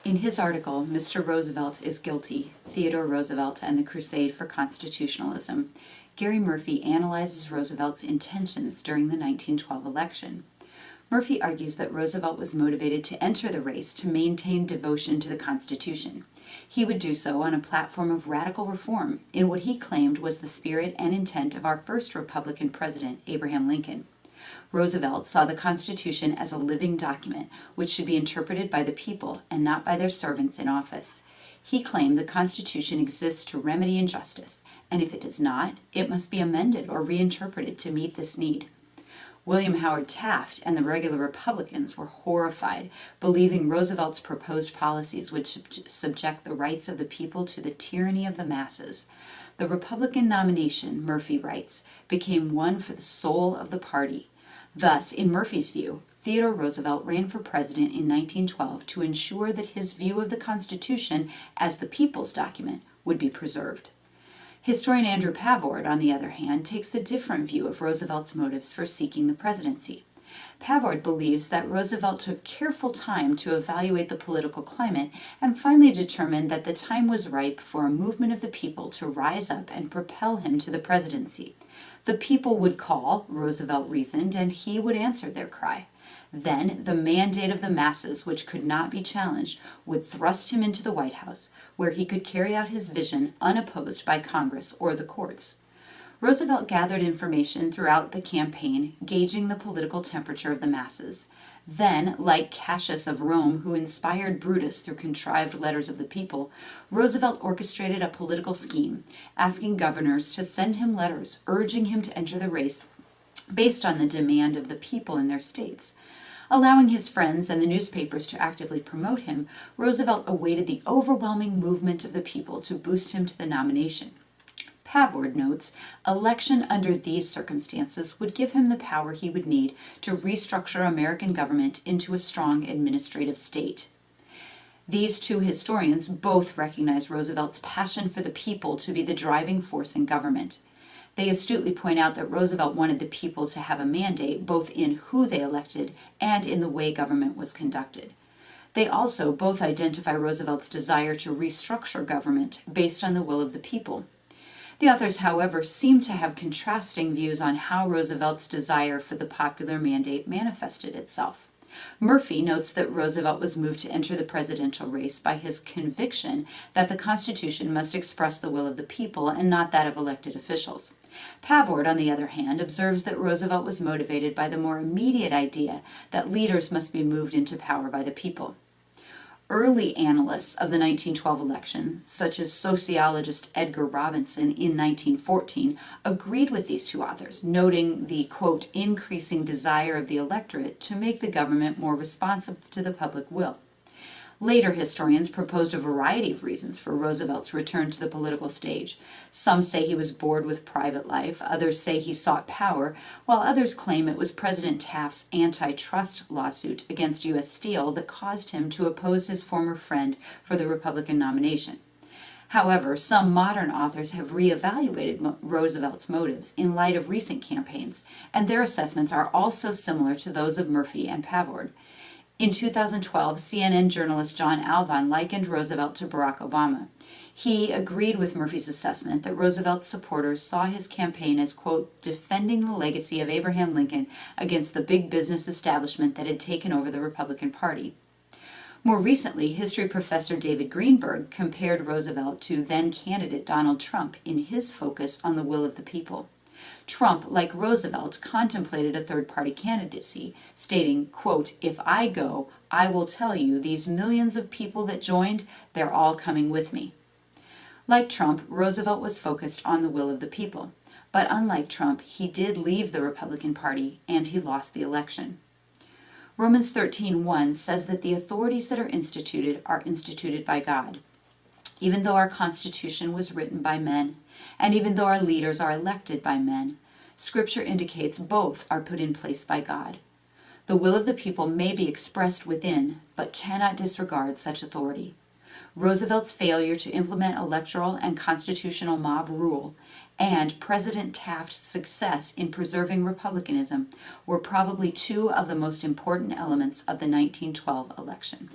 In his article, Mr. Roosevelt is Guilty, Theodore Roosevelt and the Crusade for Constitutionalism, Gary Murphy analyzes Roosevelt's intentions during the 1912 election. Murphy argues that Roosevelt was motivated to enter the race to maintain devotion to the Constitution. He would do so on a platform of radical reform in what he claimed was the spirit and intent of our first Republican president, Abraham Lincoln. Roosevelt saw the Constitution as a living document which should be interpreted by the people and not by their servants in office. He claimed the Constitution exists to remedy injustice, and if it does not, it must be amended or reinterpreted to meet this need. William Howard Taft and the regular Republicans were horrified, believing Roosevelt's proposed policies would subject the rights of the people to the tyranny of the masses. The Republican nomination, Murphy writes, became one for the soul of the party. Thus, in Murphy's view, Theodore Roosevelt ran for president in 1912 to ensure that his view of the Constitution as the people's document would be preserved. Historian Andrew Pavord, on the other hand, takes a different view of Roosevelt's motives for seeking the presidency. Pavord believes that Roosevelt took careful time to evaluate the political climate and finally determined that the time was ripe for a movement of the people to rise up and propel him to the presidency. The people would call, Roosevelt reasoned, and he would answer their cry. Then, the mandate of the masses, which could not be challenged, would thrust him into the White House, where he could carry out his vision unopposed by Congress or the courts. Roosevelt gathered information throughout the campaign, gauging the political temperature of the masses. Then, like Cassius of Rome, who inspired Brutus through contrived letters of the people, Roosevelt orchestrated a political scheme, asking governors to send him letters urging him to enter the race based on the demand of the people in their states. Allowing his friends and the newspapers to actively promote him, Roosevelt awaited the overwhelming movement of the people to boost him to the nomination. Pavord notes, election under these circumstances would give him the power he would need to restructure American government into a strong administrative state. These two historians both recognize Roosevelt's passion for the people to be the driving force in government. They astutely point out that Roosevelt wanted the people to have a mandate both in who they elected and in the way government was conducted. They also both identify Roosevelt's desire to restructure government based on the will of the people. The authors, however, seem to have contrasting views on how Roosevelt's desire for the popular mandate manifested itself. Murphy notes that Roosevelt was moved to enter the presidential race by his conviction that the Constitution must express the will of the people and not that of elected officials. Pavord, on the other hand, observes that Roosevelt was motivated by the more immediate idea that leaders must be moved into power by the people. Early analysts of the 1912 election, such as sociologist Edgar Robinson in 1914, agreed with these two authors, noting the, quote, increasing desire of the electorate to make the government more responsive to the public will. Later historians proposed a variety of reasons for Roosevelt's return to the political stage. Some say he was bored with private life, others say he sought power, while others claim it was President Taft's antitrust lawsuit against U.S. Steel that caused him to oppose his former friend for the Republican nomination. However, some modern authors have reevaluated Roosevelt's motives in light of recent campaigns, and their assessments are also similar to those of Murphy and Pavord. In 2012, CNN journalist John Alvin likened Roosevelt to Barack Obama. He agreed with Murphy's assessment that Roosevelt's supporters saw his campaign as, quote, defending the legacy of Abraham Lincoln against the big business establishment that had taken over the Republican Party. More recently, history professor David Greenberg compared Roosevelt to then-candidate Donald Trump in his focus on the will of the people. Trump, like Roosevelt, contemplated a third-party candidacy, stating, quote, if I go, I will tell you these millions of people that joined, they're all coming with me. Like Trump, Roosevelt was focused on the will of the people. But unlike Trump, he did leave the Republican Party and he lost the election. Romans 13:1 says that the authorities that are instituted by God. Even though our Constitution was written by men, and even though our leaders are elected by men, Scripture indicates both are put in place by God. The will of the people may be expressed within, but cannot disregard such authority. Roosevelt's failure to implement electoral and constitutional mob rule and President Taft's success in preserving republicanism were probably two of the most important elements of the 1912 election.